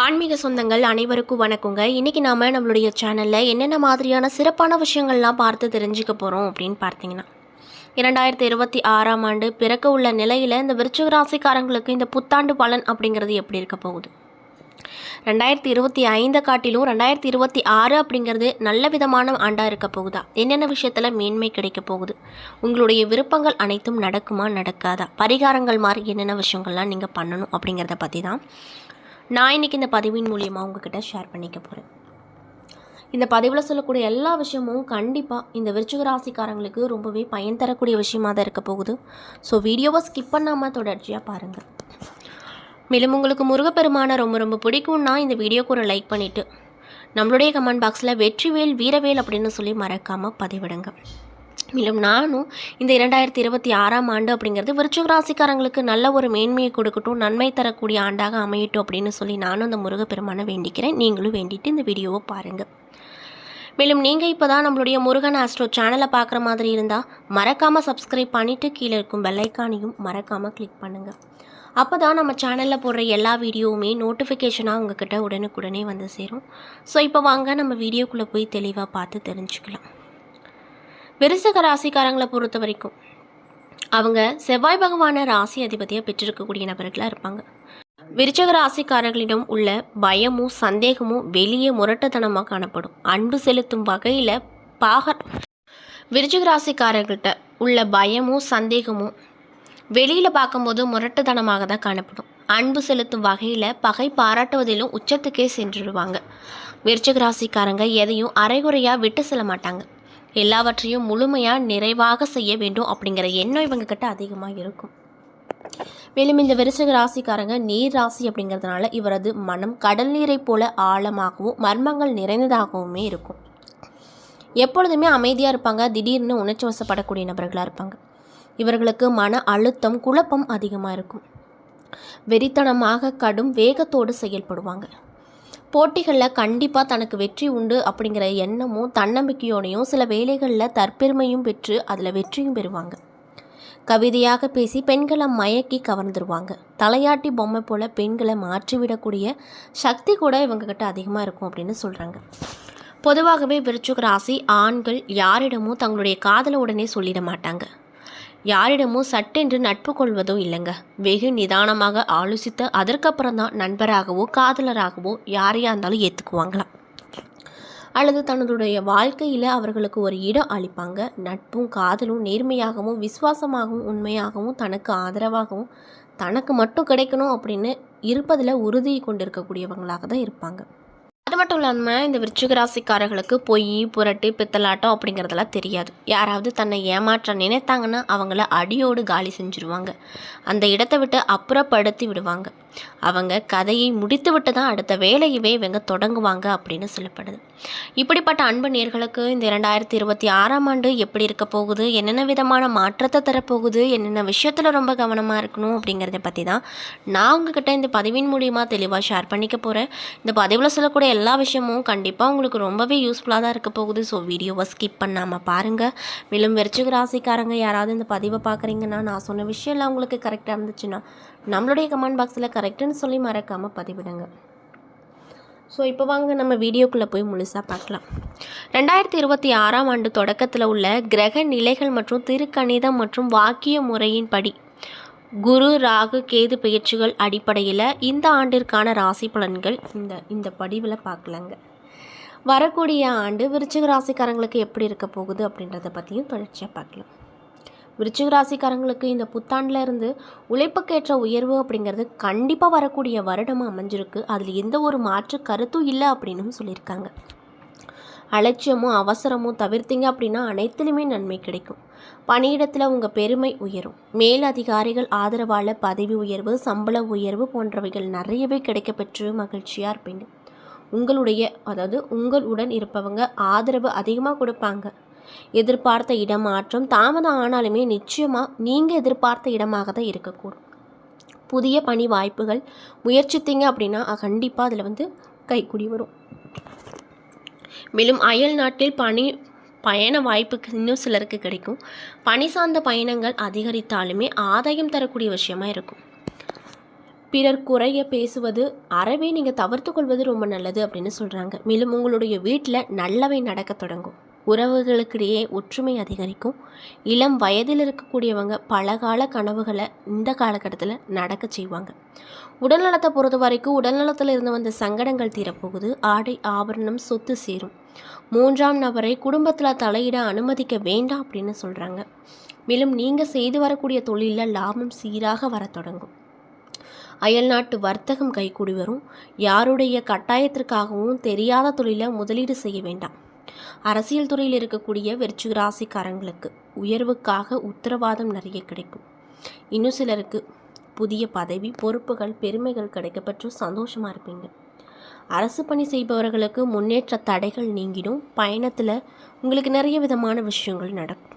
ஆன்மீக சொந்தங்கள் அனைவருக்கும் வணக்கங்க. இன்றைக்கி நாம் நம்மளுடைய சேனலில் என்னென்ன மாதிரியான சிறப்பான விஷயங்கள்லாம் பார்த்து தெரிஞ்சுக்க போகிறோம் அப்படின்னு பார்த்தீங்கன்னா, 2026ஆம் ஆண்டு பிறக்க உள்ள நிலையில் இந்த விருச்சிக ராசிக்காரங்களுக்கு இந்த புத்தாண்டு பலன் அப்படிங்கிறது எப்படி இருக்க போகுது? 2025 காட்டிலும் 2026 அப்படிங்கிறது நல்ல விதமான ஆண்டாக இருக்க போகுதா? என்னென்ன விஷயத்தில் மேன்மை கிடைக்க போகுது? உங்களுடைய விருப்பங்கள் அனைத்தும் நடக்குமா நடக்காதா? பரிகாரங்கள் மாதிரி என்னென்ன விஷயங்கள்லாம் நீங்கள் பண்ணணும் அப்படிங்கிறத பற்றி தான் நான் இன்றைக்கி இந்த பதிவின் மூலியமாக உங்ககிட்ட ஷேர் பண்ணிக்க போகிறேன். இந்த பதிவில் சொல்லக்கூடிய எல்லா விஷயமும் கண்டிப்பாக இந்த விருச்சிக ராசிக்காரங்களுக்கு ரொம்பவே பயன் தரக்கூடிய விஷயமாக தான் இருக்க போகுது. ஸோ வீடியோவை ஸ்கிப் பண்ணாமல் தொடர்ச்சியாக பாருங்கள். மேலும் உங்களுக்கு முருகப்பெருமானை ரொம்ப ரொம்ப பிடிக்கும்னா இந்த வீடியோக்கு ஒரு லைக் பண்ணிவிட்டு நம்மளுடைய கமெண்ட் பாக்ஸில் வெற்றிவேல் வீரவேல் அப்படின்னு சொல்லி மறக்காமல் பதிவிடுங்க. மேலும் நானும் இந்த 2026ஆம் ஆண்டு அப்படிங்கிறது விருச்சிக ராசிக்காரங்களுக்கு நல்ல ஒரு மேன்மையை கொடுக்கட்டும், நன்மை தரக்கூடிய ஆண்டாக அமையட்டும் அப்படின்னு சொல்லி நானும் அந்த முருகப்பெருமானை வேண்டிக்கிறேன். நீங்களும் வேண்டிட்டு இந்த வீடியோவை பாருங்கள். மேலும் நீங்கள் இப்போ தான் நம்மளுடைய முருகன் ஆஸ்ட்ரோ சேனலை பார்க்குற மாதிரி இருந்தால் மறக்காமல் சப்ஸ்கிரைப் பண்ணிவிட்டு கீழே இருக்கும் பெல்லைக்கானையும் மறக்காமல் கிளிக் பண்ணுங்கள். அப்போ தான் நம்ம சேனலில் போடுற எல்லா வீடியோவுமே நோட்டிஃபிகேஷனாக உங்ககிட்ட உடனுக்குடனே வந்து சேரும். ஸோ இப்போ வாங்க நம்ம வீடியோக்குள்ளே போய் தெளிவாக பார்த்து தெரிஞ்சுக்கலாம். விருச்சிக ராசிக்காரங்களை பொறுத்த வரைக்கும் அவங்க செவ்வாய் பகவான ராசி அதிபதியாக பெற்றிருக்கக்கூடிய நபர்களாக இருப்பாங்க. விருச்சிக ராசிக்காரர்களிடம் உள்ள பயமும் சந்தேகமும் வெளியே முரட்டுத்தனமாக காணப்படும். அன்பு செலுத்தும் வகையில் விருச்சிக ராசிக்காரர்கள்ட்ட உள்ள பயமும் சந்தேகமும் வெளியில் பார்க்கும்போது முரட்டுத்தனமாக தான் காணப்படும். அன்பு செலுத்தும் வகையில் பகை பாராட்டுவதிலும் உச்சத்துக்கே சென்றுடுவாங்க. விருச்சிக ராசிக்காரங்க எதையும் அரைகுறையாக விட்டு செல்ல மாட்டாங்க. எல்லாவற்றையும் முழுமையாக நிறைவாக செய்ய வேண்டும் அப்படிங்கிற எண்ணம் இவங்கக்கிட்ட அதிகமாக இருக்கும். மேலும் இந்த விருச்சிக ராசிக்காரங்க நீர் ராசி அப்படிங்கிறதுனால இவரது மனம் கடல் நீரை போல ஆழமாகவும் மர்மங்கள் நிறைந்ததாகவுமே இருக்கும். எப்பொழுதுமே அமைதியாக இருப்பாங்க. திடீர்னு உணர்ச்சி வசப்படக்கூடிய நபர்களாக இருப்பாங்க. இவர்களுக்கு மன அழுத்தம் குழப்பம் அதிகமாக இருக்கும். வெறித்தனமாக கடும் வேகத்தோடு செயல்படுவாங்க. போட்டிகளில் கண்டிப்பாக தனக்கு வெற்றி உண்டு அப்படிங்கிற எண்ணமும் தன்னம்பிக்கையோடையும் சில வேளைகளில் தற்பெருமையும் பெற்று அதில் வெற்றியும் பெறுவாங்க. கவிதையாக பேசி பெண்களை மயக்கி கவர்ந்துருவாங்க. தலையாட்டி பொம்மை போல் பெண்களை மாற்றிவிடக்கூடிய சக்தி கூட இவங்ககிட்ட அதிகமாக இருக்கும் அப்படின்னு சொல்கிறாங்க. பொதுவாகவே விருச்சிக ராசி ஆண்கள் யாரிடமும் தங்களுடைய காதலை உடனே சொல்லிட மாட்டாங்க. யாரிடமும் சட்டென்று நட்பு கொள்வதோ இல்லைங்க. வெகு நிதானமாக ஆலோசித்து அதற்கப்புறம் தான் நண்பராகவோ காதலராகவோ யாரையா இருந்தாலும் ஏற்றுக்குவாங்களாம். அல்லது தன்னுடைய வாழ்க்கையில் அவர்களுக்கு ஒரு இடம் அளிப்பாங்க. நட்பும் காதலும் நேர்மையாகவும் விசுவாசமாகவும் உண்மையாகவும் தனக்கு ஆதரவாகவும் தனக்கு மட்டும் கிடைக்கணும் அப்படின்னு இருப்பதில் உறுதி கொண்டிருக்கக்கூடியவங்களாக தான் இருப்பாங்க. அது மட்டும் இல்லாமல் இந்த விருச்சிக ராசிக்காரர்களுக்கு பொய் புரட்டு பித்தலாட்டம் அப்படிங்கிறதெல்லாம் தெரியாது. யாராவது தன்னை ஏமாற்ற நினைத்தாங்கன்னா அவங்கள அடியோடு காலி செஞ்சுருவாங்க. அந்த இடத்தை விட்டு அப்புறப்படுத்தி விடுவாங்க. அவங்க கதையை முடித்து விட்டு தான் அடுத்த வேலையவே இவங்க தொடங்குவாங்க அப்படின்னு சொல்லப்படுது. இப்படிப்பட்ட அன்பு நேர்களுக்கு இந்த 2026ஆம் ஆண்டு எப்படி இருக்க போகுது, என்னென்ன விதமான மாற்றத்தை தரப்போகுது, என்னென்ன விஷயத்தில் ரொம்ப கவனமாக இருக்கணும் அப்படிங்கிறத பற்றி தான் நான் உங்ககிட்ட இந்த பதிவின் மூலியமாக தெளிவாக ஷேர் பண்ணிக்க போகிறேன். இந்த பதிவில் சொல்லக்கூடிய எல்லா விஷயமும் கண்டிப்பாக உங்களுக்கு ரொம்பவே யூஸ்ஃபுல்லாக தான் இருக்க போகுது. ஸோ வீடியோவை ஸ்கிப் பண்ணாமல் பாருங்கள். மேலும் விருச்சிக ராசிக்காரங்க யாராவது இந்த பதிவை பார்க்குறீங்கன்னா நான் சொன்ன விஷயம் எல்லாம் உங்களுக்கு கரெக்டாக இருந்துச்சுன்னா நம்மளுடைய கமெண்ட் பாக்ஸில் கரெக்டுன்னு சொல்லி மறக்காமல் பதிவிடுங்க. ஸோ இப்போ வாங்க நம்ம வீடியோக்குள்ளே போய் முழுசாக பார்க்கலாம். 2026ஆம் ஆண்டு தொடக்கத்தில் உள்ள கிரக நிலைகள் மற்றும் திருக்கணிதம் மற்றும் வாக்கிய முறையின்படி குரு ராகு கேது பயிற்சிகள் அடிப்படையில் இந்த ஆண்டிற்கான ராசி பலன்கள் இந்த பதிவில் பார்க்கலாங்க. வரக்கூடிய ஆண்டு விருச்சிக ராசிக்காரங்களுக்கு எப்படி இருக்க போகுது அப்படின்றத பற்றியும் தொடர்ச்சியாக பார்க்கலாம். விருச்சிக ராசிக்காரங்களுக்கு இந்த புத்தாண்டில் இருந்து உழைப்புக்கேற்ற உயர்வு அப்படிங்கிறது கண்டிப்பாக வரக்கூடிய வருடமாக அமைஞ்சிருக்கு. அதில் எந்த ஒரு மாற்று கருத்தும் இல்லை அப்படின்னு சொல்லியிருக்காங்க. அலட்சியமும் அவசரமும் தவிர்த்தீங்க அப்படின்னா அனைத்திலுமே நன்மை கிடைக்கும். பணியிடத்தில் உங்கள் பெருமை உயரும். மேல் அதிகாரிகள் ஆதரவால் பதவி உயர்வு சம்பள உயர்வு போன்றவைகள் நிறையவே கிடைக்கப்பெற்று மகிழ்ச்சியாக இருப்பீங்க. உங்களுடன் இருப்பவங்க ஆதரவு அதிகமாக கொடுப்பாங்க. எதிர்பார்த்த இடமாற்றம் தாமதம் ஆனாலுமே நிச்சயமாக நீங்கள் எதிர்பார்த்த இடமாக தான் இருக்கக்கூடும். புதிய பணி வாய்ப்புகள் முயற்சித்தீங்க அப்படின்னா கண்டிப்பாக அதில் கைக்கூடி வரும். மேலும் அயல் நாட்டில் பயண வாய்ப்புக்கு இன்னும் சிலருக்கு கிடைக்கும். பணி சார்ந்த பயணங்கள் அதிகரித்தாலுமே ஆதாயம் தரக்கூடிய விஷயமா இருக்கும். பிறர் குறைய பேசுவது அறவே நீங்கள் தவிர்த்து கொள்வது ரொம்ப நல்லது அப்படின்னு சொல்கிறாங்க. மேலும் உங்களுடைய வீட்டில் நல்லவை நடக்க தொடங்கும். உறவுகளுக்கிடையே ஒற்றுமை அதிகரிக்கும். இளம் வயதில் இருக்கக்கூடியவங்க பலகால கனவுகளை இந்த காலகட்டத்தில் நடக்க செய்வாங்க. உடல்நலத்தை பொறுத்த வரைக்கும் உடல்நலத்தில் இருந்து வந்த சங்கடங்கள் தீரப்போகுது. ஆடை ஆபரணம் சொத்து சேரும். 3ஆம் நபரை குடும்பத்தில் தலையிட அனுமதிக்க வேண்டாம் அப்படின்னு சொல்கிறாங்க. மேலும் நீங்கள் செய்து வரக்கூடிய தொழிலில் லாபம் சீராக வர தொடங்கும். அயல்நாட்டு வர்த்தகம் கைகூடி வரும். யாருடைய கட்டாயத்திற்காகவும் தெரியாத தொழிலை முதலீடு செய்ய வேண்டாம். அரசியல் துறையில் இருக்கக்கூடிய விருச்சிக ராசிக்காரங்களுக்கு உயர்வுக்காக உத்தரவாதம் நிறைய கிடைக்கும். இன்னும் சிலருக்கு புதிய பதவி பொறுப்புகள் பெருமைகள் கிடைக்கப்பெற்று சந்தோஷமாக இருப்பீங்க. அரசு பணி செய்பவர்களுக்கு முன்னேற்ற தடைகள் நீங்கிடும். பயணத்தில் உங்களுக்கு நிறைய விதமான விஷயங்கள் நடக்கும்.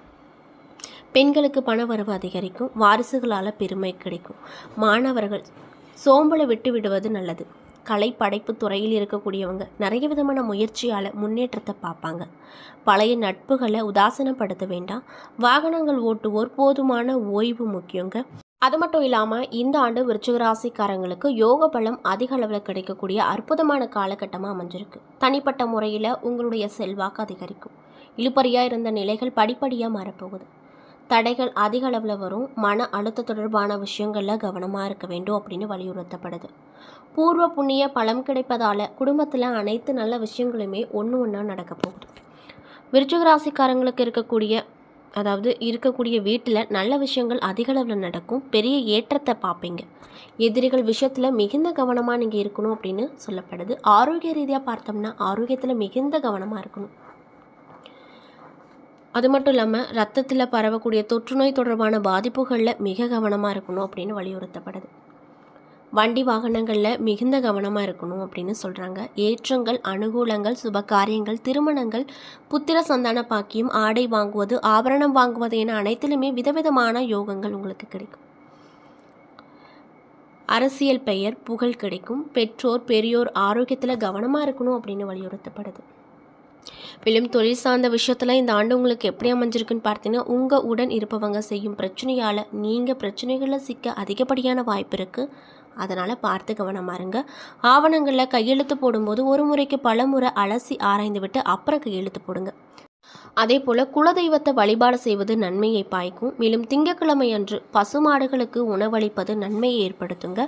பெண்களுக்கு பண வரவு அதிகரிக்கும். வாரிசுகளால் பெருமை கிடைக்கும். மாணவர்கள் சோம்பலை விட்டு விடுவது நல்லது. கலை படைப்பு துறையில் இருக்கக்கூடியவங்க நிறைய விதமான முயற்சியால் முன்னேற்றத்தை பார்ப்பாங்க. பழைய நட்புகளை உதாசீனப்படுத்த வேண்டாம். வாகனங்கள் ஓட்டுவோர் போதுமான ஓய்வு முக்கியங்க. அது மட்டும் இல்லாமல் இந்த ஆண்டு விருச்சிக ராசிக்காரங்களுக்கு யோக பலம் அதிக அளவில் கிடைக்கக்கூடிய அற்புதமான காலகட்டமாக அமைஞ்சிருக்கு. தனிப்பட்ட முறையில் உங்களுடைய செல்வாக்கு அதிகரிக்கும். இழுபறியாக இருந்த நிலைகள் படிப்படியாக மாறப்போகுது. தடைகள் அதிக அளவில் வரும். மன அழுத்த தொடர்பான விஷயங்களில் கவனமாக இருக்க வேண்டும் அப்படின்னு வலியுறுத்தப்படுது. பூர்வ புண்ணிய பலம் கிடைப்பதால் குடும்பத்தில் அனைத்து நல்ல விஷயங்களுமே ஒன்றா நடக்க போகுது. விருச்சிக ராசிக்காரங்களுக்கு இருக்கக்கூடிய வீட்டில் நல்ல விஷயங்கள் அதிக அளவில் நடக்கும். பெரிய ஏற்றத்தை பார்ப்பீங்க. எதிரிகள் விஷயத்தில் மிகுந்த கவனமாக நீங்கள் இருக்கணும் அப்படின்னு சொல்லப்படுது. ஆரோக்கிய ரீதியாக பார்த்தோம்னா ஆரோக்கியத்தில் மிகுந்த கவனமாக இருக்கணும். அது மட்டும் இல்லாமல் ரத்தத்தில் பரவக்கூடிய தொற்றுநோய் தொடர்பான பாதிப்புகளில் மிக கவனமாக இருக்கணும் அப்படின்னு வலியுறுத்தப்படுது. வண்டி வாகனங்களில் மிகுந்த கவனமாக இருக்கணும் அப்படின்னு சொல்கிறாங்க. ஏற்றங்கள் அனுகூலங்கள் சுபகாரியங்கள் திருமணங்கள் புத்திர சந்தான பாக்கியம் ஆடை வாங்குவது ஆபரணம் வாங்குவது என அனைத்திலுமே விதவிதமான யோகங்கள் உங்களுக்கு கிடைக்கும். அரசியல் பெயர் புகழ் கிடைக்கும். பெற்றோர் பெரியோர் ஆரோக்கியத்தில் கவனமாக இருக்கணும் அப்படின்னு வலியுறுத்தப்படுது. மேலும் தொழில் சார்ந்த விஷயத்தில் இந்த ஆண்டு உங்களுக்கு எப்படி அமைஞ்சிருக்குன்னு பார்த்தீங்கன்னா உங்கள் உடன் இருப்பவங்க செய்யும் பிரச்சனையால் நீங்கள் பிரச்சனைகளில் சிக்க அதிகப்படியான வாய்ப்பு இருக்குது. அதனால் பார்த்து கவனமாக இருங்க. ஆவணங்களில் கையெழுத்து போடும்போது ஒரு முறைக்கு பல முறை அலசி ஆராய்ந்து விட்டு அப்புறம் கையெழுத்து போடுங்க. அதே போல் குலதெய்வத்தை வழிபாடு செய்வது நன்மையை பாய்க்கும். மேலும் திங்கட்கிழமை அன்று பசுமாடுகளுக்கு உணவளிப்பது நன்மையை ஏற்படுத்துங்க.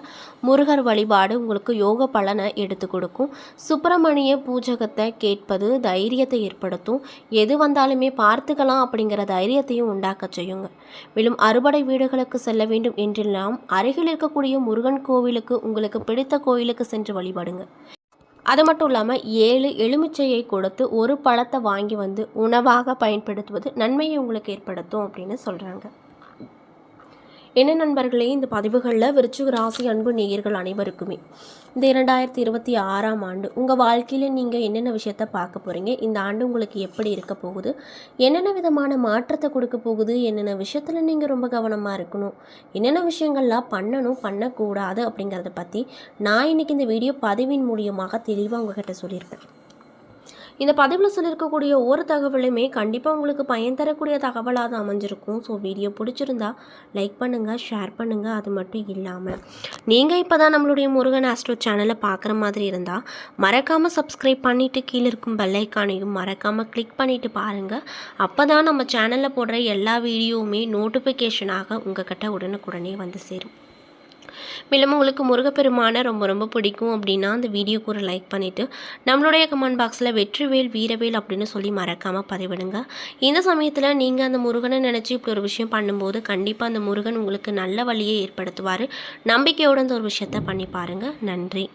முருகர் வழிபாடு உங்களுக்கு யோக பலனை எடுத்து கொடுக்கும். சுப்பிரமணிய பூஜகத்தை கேட்பது தைரியத்தை ஏற்படுத்தும். எது வந்தாலுமே பார்த்துக்கலாம் அப்படிங்கிற தைரியத்தையும் உண்டாக்க செய்யுங்க. மேலும் அறுபடை வீடுகளுக்கு செல்ல வேண்டும் என்றெல்லாம் அருகில் இருக்கக்கூடிய முருகன் கோவிலுக்கு உங்களுக்கு பிடித்த கோயிலுக்கு சென்று வழிபடுங்க. அது மட்டும் இல்லாமல் 7 எலுமிச்சையை கொடுத்து ஒரு பழத்தை வாங்கி வந்து உணவாக பயன்படுத்துவது நன்மையை உங்களுக்கு ஏற்படுத்தும் அப்படின்னு சொல்கிறாங்க. என்ன நண்பர்களே, இந்த பதிவுகளில் விருச்சிக ராசி அன்பு நேயர்கள் அனைவருக்குமே இந்த 2026ஆம் ஆண்டு உங்கள் வாழ்க்கையில் நீங்கள் என்னென்ன விஷயத்தை பார்க்க போகிறீங்க, இந்த ஆண்டு உங்களுக்கு எப்படி இருக்க போகுது, என்னென்ன விதமான மாற்றத்தை கொடுக்க போகுது, என்னென்ன விஷயத்தில் நீங்கள் ரொம்ப கவனமாக இருக்கணும், என்னென்ன விஷயங்கள்லாம் பண்ணணும் பண்ணக்கூடாது அப்படிங்கிறத பற்றி நான் இன்றைக்கி இந்த வீடியோ பதிவின் மூலியமாக தெளிவாக உங்கள்கிட்ட சொல்லியிருப்பேன். இந்த பதிவில் சொல்லியிருக்கக்கூடிய ஒவ்வொரு தகவலுமே கண்டிப்பாக உங்களுக்கு பயன் தரக்கூடிய தகவலாக தான் அமைஞ்சிருக்கும். ஸோ வீடியோ பிடிச்சிருந்தா லைக் பண்ணுங்கள், ஷேர் பண்ணுங்கள். அது மட்டும் இல்லாமல் நீங்கள் இப்போ தான் நம்மளுடைய முருகன் ஆஸ்ட்ரோ சேனலை பார்க்குற மாதிரி இருந்தால் மறக்காமல் சப்ஸ்கிரைப் பண்ணிவிட்டு கீழே இருக்கும் பெல் ஐக்கானையும் மறக்காமல் கிளிக் பண்ணிவிட்டு பாருங்கள். அப்போ தான் நம்ம சேனலில் போடுற எல்லா வீடியோவுமே நோட்டிஃபிகேஷனாக உங்கள் கிட்ட உடனுக்குடனே வந்து சேரும். மேலும் உங்களுக்கு முருகப்பெருமானை ரொம்ப ரொம்ப பிடிக்கும் அப்படின்னா அந்த வீடியோக்கு ஒரு லைக் பண்ணிவிட்டு நம்மளுடைய கமெண்ட் பாக்ஸில் வெற்றிவேல் வீரவேல் அப்படின்னு சொல்லி மறக்காமல் பதிவிடுங்க. இந்த சமயத்தில் நீங்கள் அந்த முருகனை நினச்சி இப்படி ஒரு விஷயம் பண்ணும்போது கண்டிப்பாக அந்த முருகன் உங்களுக்கு நல்ல வழியை ஏற்படுத்துவார். நம்பிக்கையோடு அந்த ஒரு விஷயத்தை பண்ணி பாருங்கள். நன்றி.